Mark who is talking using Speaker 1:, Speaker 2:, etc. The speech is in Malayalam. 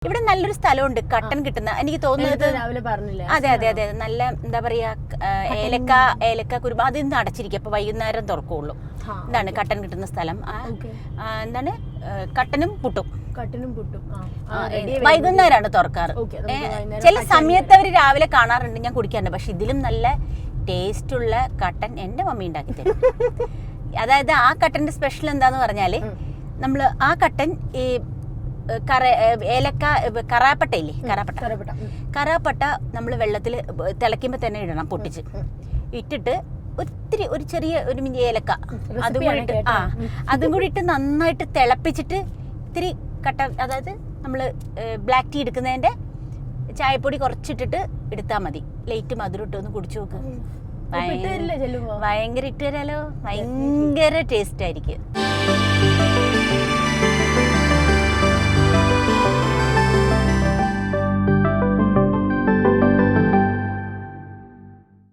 Speaker 1: ഇവിടെ നല്ലൊരു സ്ഥലമുണ്ട് കട്ടൻ കിട്ടുന്ന. എനിക്ക് തോന്നുന്നത്
Speaker 2: രാവിലെ പറഞ്ഞില്ലേ?
Speaker 1: അതെ അതെ അതെ നല്ല എന്താ പറയാ ഏലക്ക കുരുമ അതിൽ നിന്ന് അടച്ചിരിക്കും. അപ്പൊ വൈകുന്നേരം തുറക്കുള്ളൂ. എന്താണ് കട്ടൻ കിട്ടുന്ന സ്ഥലം. എന്താണ് കട്ടനും പുട്ടും വൈകുന്നേരമാണ് തുറക്കാറ്. ചില സമയത്ത് അവര് രാവിലെ കാണാറുണ്ട്, ഞാൻ കുടിക്കാറുണ്ട്. പക്ഷെ ഇതിലും നല്ല ടേസ്റ്റ് ഉള്ള കട്ടൻ എന്റെ മമ്മി ഉണ്ടാക്കി തരും. അതായത് ആ കട്ടന്റെ സ്പെഷ്യൽ എന്താന്ന് പറഞ്ഞാല് നമ്മള് ആ കട്ടൻ ഈ കറാപ്പട്ട ഇല്ലേ, കറാപ്പട്ട നമ്മൾ വെള്ളത്തിൽ തിളയ്ക്കുമ്പോൾ തന്നെ ഇടണം, പൊട്ടിച്ച് ഇട്ടിട്ട് ഒത്തിരി ഒരു ചെറിയ ഒരു മിനി ഏലക്ക അതും കൂടി ഇട്ട് അതും കൂടി ഇട്ട് നന്നായിട്ട് തിളപ്പിച്ചിട്ട് ഇത്തിരി കട്ട, അതായത് നമ്മൾ ബ്ലാക്ക് ടീ എടുക്കുന്നതിന്റെ ചായപ്പൊടി കുറച്ചിട്ടിട്ട് എടുത്താൽ മതി. ലൈറ്റ് മധുരം ഇട്ട് ഒന്ന് കുടിച്ചു നോക്ക്. ഭയങ്കര ഇട്ട് തരാലോ, ഭയങ്കര ടേസ്റ്റ് ആയിരിക്കും.